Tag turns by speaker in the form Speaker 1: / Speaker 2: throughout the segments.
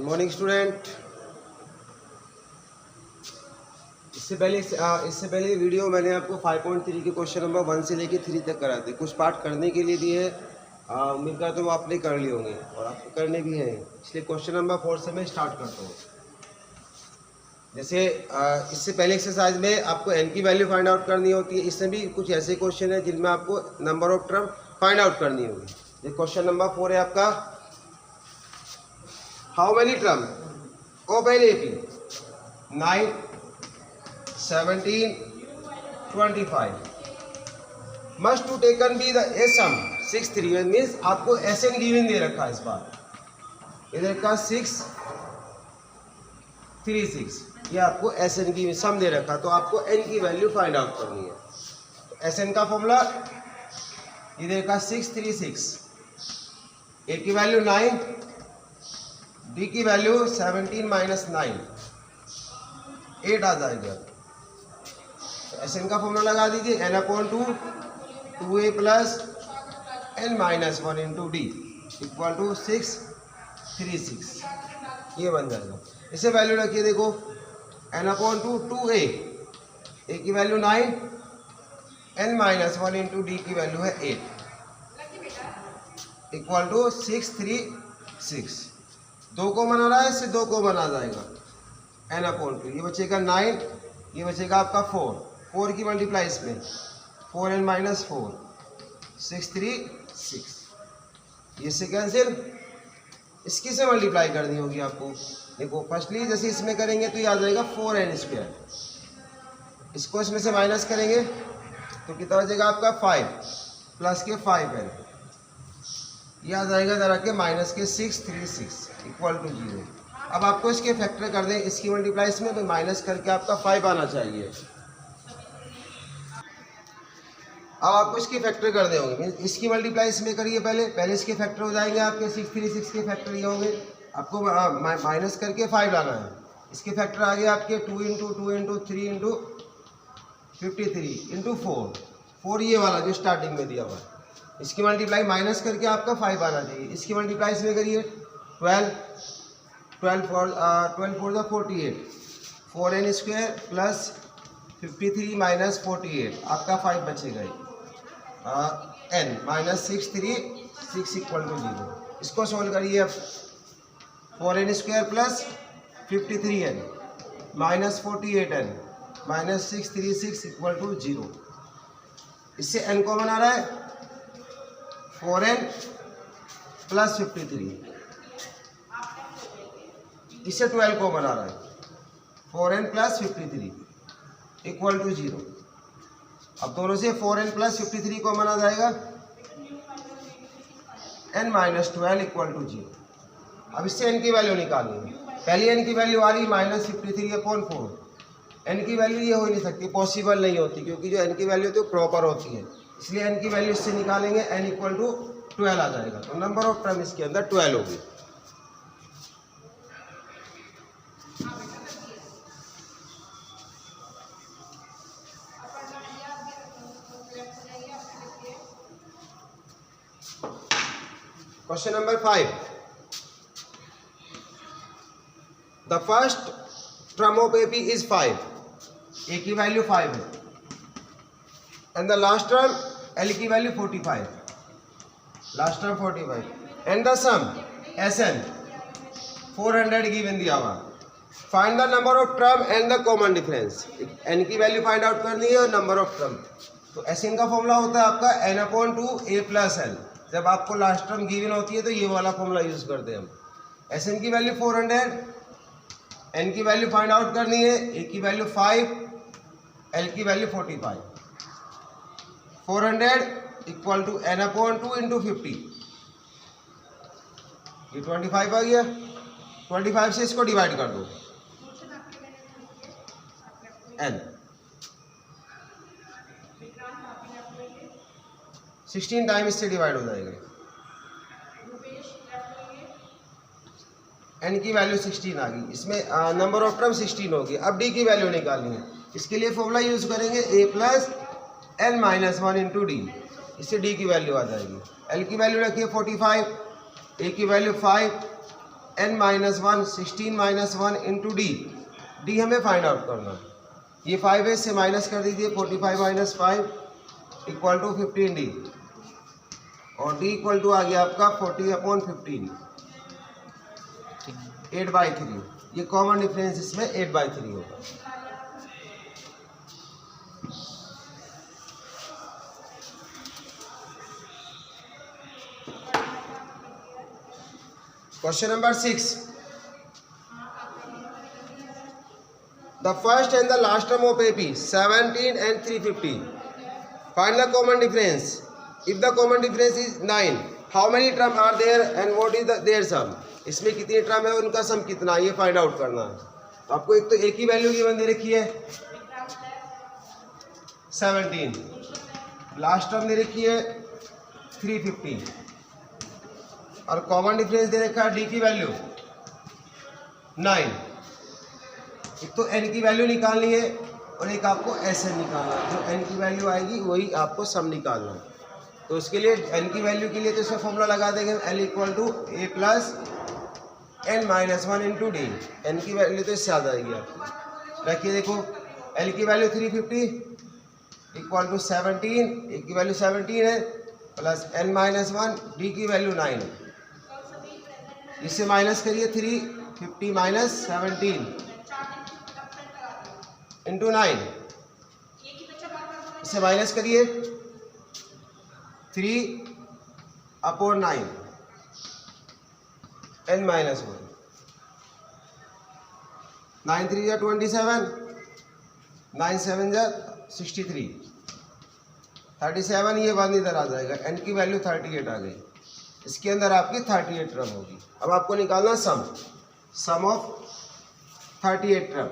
Speaker 1: Morning student. इससे पहले video मैंने आपको 5.3 के क्वेश्चन नंबर 1 से लेके 3 तक कराए थे। कुछ पार्ट करने के लिए दिए हैं, उम्मीद करता हूँ आपने कर लिए होंगे और आपको करने भी हैं। इसलिए क्वेश्चन नंबर 4 से मैं स्टार्ट करता हूँ। जैसे इससे पहले एक्सरसाइज में आपको n की वैल्यू फाइंड आउट करनी होती है। इसमें भी कुछ ऐसे क्वेश्चन है जिनमें आपको number of term find out करनी होगी। ये क्वेश्चन नंबर 4 है आपका, how many term of an AP 9, 17, 25 must to taken be the sum 6, 3 means आपको SN गिवन दे रखा है। इस बार इधर का 6, 3, 6 ये आपको SN की सम दे रखा, तो आपको n की वैल्यू फाइंड आउट करनी है। तो SN का फॉर्मूला इधर का 6, 3, 6, A की वैल्यू 9, D की वैल्यू 17 माइनस 9 8 आ जाएगा। तो SN का फॉर्मूला लगा दीजिए, n/2 2a plus n minus 1 into D equal to 6, 3, 6 ये बन जाएगा। इसे वैल्यू रखिए, देखो n/2 2a, a की value 9, n minus 1 into D की वैल्यू है 8 इक्वल टू 6, 3, 6 2 को बना रहा है, इससे 2 को बना जाएगा n/2, ये बचेगा 9, ये बचेगा आपका 4 की मल्टीप्लाई इसमें 4n माइनस 4 6, 3, 6 ये से कैंसिल। इसकी से मल्टीप्लाई करनी होगी आपको। देखो फर्स्टली जैसे इसमें करेंगे तो ये आ जाएगा 4n², इसको इसमें से माइनस करेंगे तो कितना बचेगा आपका 5 प्लस के 5n, ये आ जाएगा जरा के माइनस के 6, 3, 6 इक्वल टू 0। अब आपको इसके फैक्टर कर दें, इसकी मल्टीप्लाई इसमें तो माइनस करके आपका 5 आना चाहिए। अब आपको इसके फैक्टर कर दे होंगे, इसकी मल्टीप्लाई इसमें करिए, पहले इसके फैक्टर हो जाएंगे आपके 6, 3, 6 के फैक्टर ये होंगे, आपको माइनस करके 5 लाना है। इसके फैक्टर आ गए आपके 2 इंटू 2 इंटू 3 इंटू 53 इंटू 4 ये वाला जो स्टार्टिंग में दिया हुआ है। इसकी मल्टीप्लाई माइनस करके आपका 5 आना चाहिए। इसकी मल्टीप्लाई इसमें करिए 12 4 द 48 4n² प्लस 53 माइनस 48 आपका 5 बचेगा n माइनस 6, 3, 6 इक्वल टू 0। इसको सोल्व करिए अब 4n² plus 53n minus 48n minus 6, 3, 6 equal to 0। इससे n को बना रहा है 4n प्लस 53, इससे 12 को बना रहा है 4n प्लस 53 इक्वल टू 0। अब दोनों से 4n प्लस 53 को बना जाएगा n माइनस 12 इक्वल टू 0। अब इससे n की वैल्यू निकालनी है। पहली n की वैल्यू आ रही माइनस 53/4, n की वैल्यू ये हो ही नहीं सकती, पॉसिबल नहीं होती, क्योंकि जो n की वैल्यू होती है प्रॉपर होती है। इसलिए n की वैल्यू इससे निकालेंगे, n इक्वल टू 12 आ जाएगा। तो नंबर ऑफ टर्म इसके अंदर 12 होगी। Question number 5, the first term of AP is 5, A की वैल्यू 5 है, and the last term L की value 45, last term 45, and the sum SN 400 given दिया हुआ। Find the number of term and the common difference. n की value find out करनी है और number of term. तो SN का फॉर्मूला होता है आपका n/2 a प्लस l। जब आपको लास्ट टर्म गिवन होती है तो ये वाला फॉर्मूला यूज करते हैं हम। SN की वैल्यू 400, n की वैल्यू फाइंड आउट करनी है, a की वैल्यू 5, l की value 45। 400 equal to n/2 into 50, ये 25 आ गया। 25 से इसको डिवाइड कर दो, n 16 टाइम इससे डिवाइड हो जाएगा। n की वैल्यू 16 आ गई, इसमें नंबर ऑफ टर्म 16 होगी। अब d की वैल्यू निकालनी है, इसके लिए फॉर्मूला यूज करेंगे a plus n minus 1 into D, इससे d की वैल्यू आ जाएगी। l की वैल्यू रखिए 45, a की value 5, n minus 1 16 minus 1 into D, D हमें फाइंड आउट करना है। ये 5 है, इससे माइनस कर दीजिए, 45 माइनस 5 इक्वल टू 15d, और डी इक्वल टू आ गया आपका 40/15, 8/3। ये कॉमन डिफरेंस इसमें 8/3 होगा। Question number 6. The first and the last term of AP 17 and 350. Find the common difference. If the common difference is 9, how many terms are there and what is their sum? इसमें कितनी term है, उनका सम कितना, ये find out करना है। तो आपको एक तो एक ही वैल्यू गिवन दे रखी है 17, लास्ट टर्म दे रखी है 350, और कॉमन डिफरेंस दे रखा है डी की वैल्यू 9। एक तो एन की वैल्यू निकालनी है और एक आपको एस एन निकालना है। जो एन की वैल्यू आएगी वही आपको सम निकालना है। तो उसके लिए एन की वैल्यू के लिए तो इसका फॉर्मूला लगा देंगे, L equal to A plus N minus 1 into D. N की वैल्यू तो इससे ज़्यादा आएगी आपको। रखिए, देखो एल की वैल्यू 350 इक्वल टू 17, ए की वैल्यू 17 है, प्लस एन माइनस 1, डी की वैल्यू 9 है। इससे माइनस करिए, 350 माइनस 17 इंटू 9, इससे माइनस करिए 3/9 n माइनस 1, 9 3 जा 27, 9 7 जा 63, 37, ये 1 इधर आ जाएगा, n की वैल्यू 38 आ गई। इसके अंदर आपकी 38 टर्म होगी। अब आपको निकालना सम ऑफ 38 टर्म।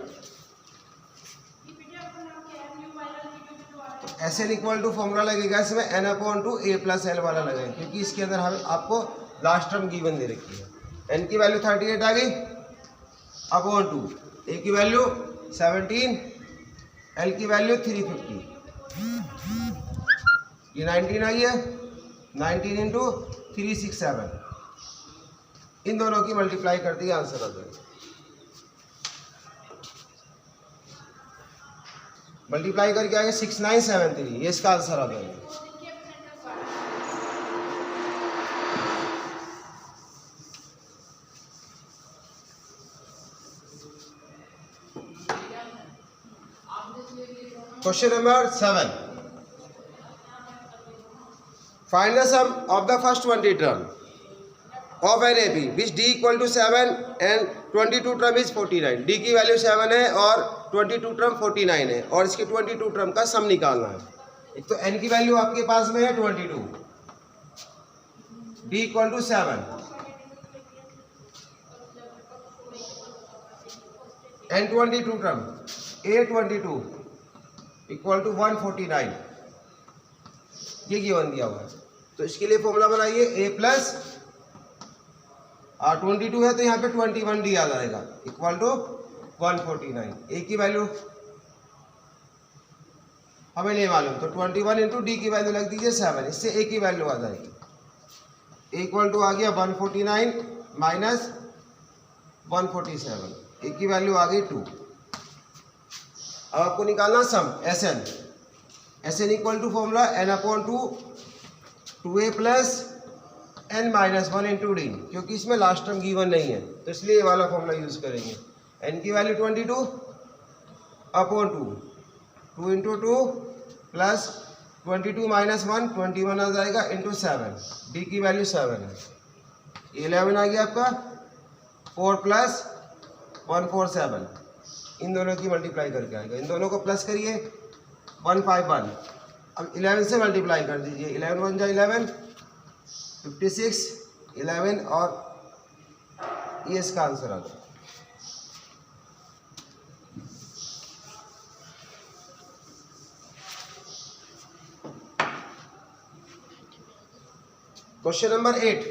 Speaker 1: तो S N equal to formula लगेगा इसमें n/2 a प्लस एल वाला लगेगा, क्योंकि इसके अंदर हमें आपको लास्ट टर्म गिवन दे रखी है। n की वैल्यू 38 आ गई अपॉन 2, a की वैल्यू 17, l की वैल्यू 350, ये 19 आई है, 19 इंटू 367, इन दोनों की मल्टीप्लाई कर दी, आंसर आ जाएगा। मल्टीप्लाई करके आएगा 6973, ये इसका आंसर आ जाएगा। Question number 7. Find the sum of the first 20 term of an AP which d equal to 7 and 22 term is 49. d की वैल्यू 7 है और 22 टर्म 49 है, और इसके 22 टर्म का सम निकालना है। एक तो n की वैल्यू आपके पास में है 22, d equal to 7, n 22 term a 22 equal to 149, ये गिवन दिया हुआ है। तो इसके लिए फॉर्मूला बनाइए, a प्लस 22 है तो यहाँ पे 21 डी आ जाएगा, इक्वल टू 149। ए की वैल्यू हमें नहीं मालूम, तो 21 इंटू डी की वैल्यू लग दीजिए 7, इससे ए की वैल्यू आ जाएगी। ए इक्वल टू आ गया 149 माइनस 147, ए की वैल्यू आ गई 2। अब आपको निकालना sum S N. S N equal to formula n/2 2a plus n minus 1 into D, क्योंकि इसमें लास्ट टर्म गिवन नहीं है तो इसलिए ये वाला फॉर्मूला यूज करेंगे। n की वैल्यू 22/2, 2 इंटू 2 प्लस 22 माइनस 1 21 आ जाएगा इंटू 7, डी की वैल्यू 7 है, 11 आ गया आपका, 4 प्लस 147, इन दोनों की मल्टीप्लाई करके आएगा। इन दोनों को प्लस करिए 151, अब 11 से मल्टीप्लाई कर दीजिए, 11 1 जा 11, 56, 11 और ये इसका आंसर आ गया। Question number 8.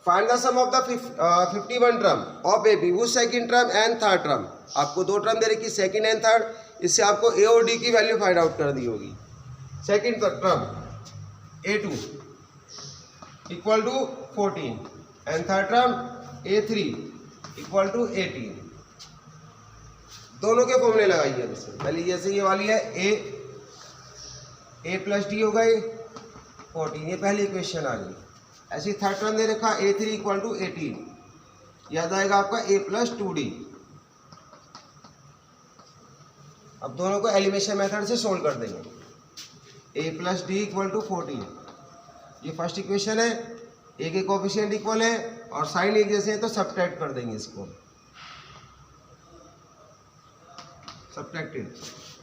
Speaker 1: Find the sum of the 51 term of A B वो second term and third term. आपको दो टर्म दे रखी, सेकंड एंड थर्ड, इससे आपको ए और डी की वैल्यू फाइंड आउट कर दी होगी। Second term A2 equal to 14 and third term A3 equal to 18। दोनों के फॉर्मूले लगाइए अब इसमें। पहले जैसे ये वाली है A प्लस डी होगा ये 14, ये पहली इक्वेशन आ गई। ऐसी थर्ड टर्म दे रखा A3 इक्वल टू 18, याद आएगा आपका A प्लस 2D। अब दोनों को एलिमिनेशन मेथड से सोल्व कर देंगे। A plus D equal to 14, ये फर्स्ट इक्वेशन है। A के कोफिशिएंट इक्वल है और साइन एक जैसे हैं तो सब्ट्रैक्ट कर देंगे इसको। सब्ट्रैक्टेड,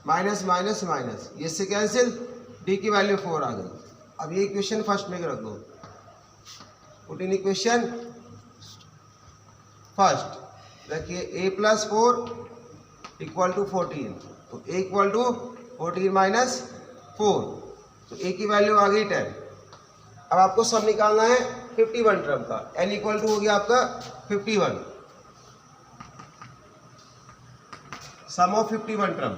Speaker 1: माइनस माइनस माइनस, ये से कैंसिल, D की वैल्यू 4 आ गई। अब ये इक्वेशन फर्स्ट में रख दो। पुट इन इक्वेशन फर्स्ट, देखिए A प्लस 4 इक्वल टू 14, तो A इक्वल टू 14 माइनस 4, तो A की वैल्यू आ गई 10। अब आपको सब निकालना है 51 टर्म का। N इक्वल टू हो गया आपका 51, सम ऑफ 51 टर्म।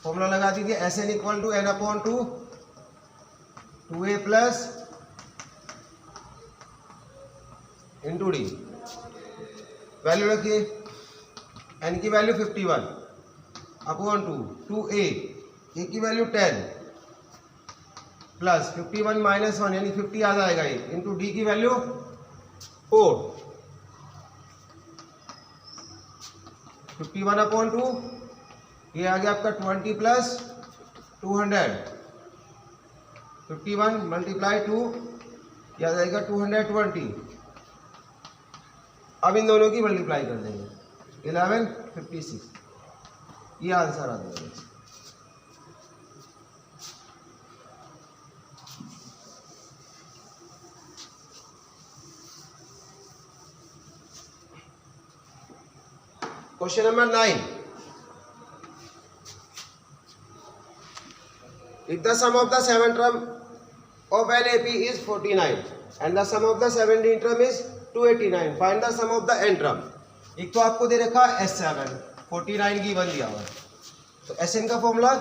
Speaker 1: फॉर्मूला लगा दीजिए, Sn equal to n upon 2 2a plus into D. Value रखिए, n की वैल्यू 51 अपॉन 2a, a की वैल्यू 10 प्लस 51 माइनस 1 यानी 50 आ जाएगा ये, इंटू डी की वैल्यू 4, 51 अपॉन 2, ये आ गया आपका 20 प्लस 200, 51 मल्टीप्लाई 2, यह आ जाएगा 220। अब इन दोनों की मल्टीप्लाई कर देंगे, 1156, ये आंसर आ जाएगा। Question number 9, if the sum of the 7 term of an AP is 49 and the sum of the 17 term is 289, find the sum of the n term। एक तो आपको दे रखा S7, 49 की 1 दिया हुआ है, तो Sn का formula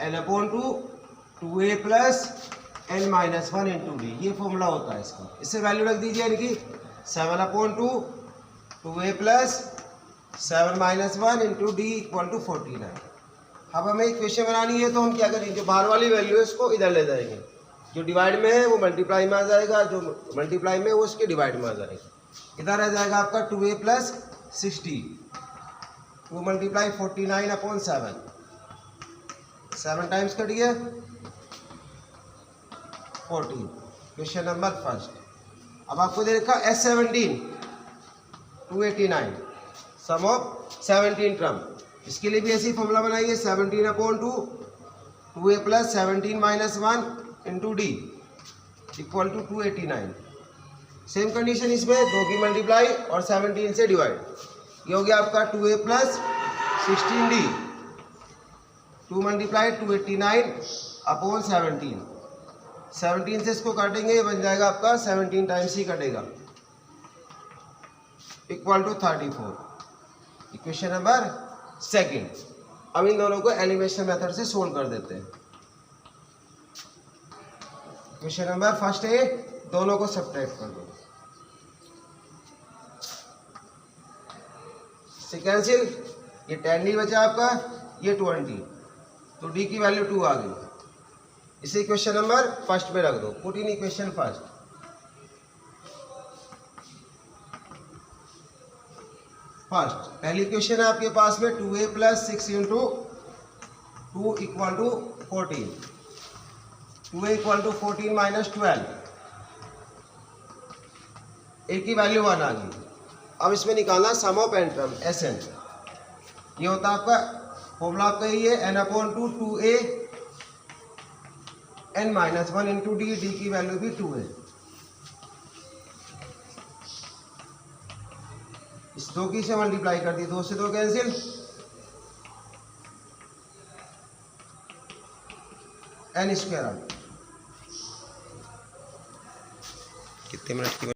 Speaker 1: n upon 2 2a plus n minus 1 into D, ये फॉर्मूला होता है इसका। इससे वैल्यू रख दीजिए इनकी 7 upon 2 2a plus 7 minus 1 into D equal to 49। अब हमें इक्वेशन बनानी है तो हम क्या करेंगे, जो बाहर वाली वैल्यू है इसको इधर ले जाएंगे, जो डिवाइड में है वो मल्टीप्लाई में आ जाएगा, जो मल्टीप्लाई में है वो उसके डिवाइड में आ जाएगा। इधर आ जाएगा आपका 2a plus 60, 2 multiply 49 upon 7, 7 times cut गया 14। Question number first. अब आपको दे रखा S17 289, सम ऑफ 17 टर्म। इसके लिए भी ऐसी फॉर्मूला बनाइए, 17 upon 2 2a plus 17 minus 1 into D equal to 289। Same condition इसमें, 2 की मल्टीप्लाई और 17 से डिवाइड, ये हो गया आपका 2a plus 16d, 2 multiply 289 upon 17, 17 से इसको काटेंगे, ये बन जाएगा आपका 17 टाइम्स ही कटेगा, equal to 34। Equation number second. अब इन दोनों को एलिमिनेशन मेथड से सोल्व कर देते हैं। क्वेश्चन नंबर फर्स्ट है, दोनों को सब्ट्रैक्ट कर दो, कैंसिल, ये 10d बचा आपका, ये 20, तो d की वैल्यू 2 आ गई। इसे क्वेश्चन नंबर फर्स्ट में रख दो। पुट इन इक्वेशन फर्स्ट, पहली इक्वेशन है आपके पास में 2a plus 6 into 2 equal to 14, 2a equal to 14 minus 12, a की वैल्यू 1 आ गई। अब इसमें निकालना sum of n term Sn, ये होता है आपका फॉर्मूला, आपका ये n upon 2 2a n minus 1 into D, D की वैल्यू भी 2 है। इस 2 की से मल्टीप्लाई कर दी, 2 से 2 कैंसिल, n स्क्वायर आ गया। कितने मिनट की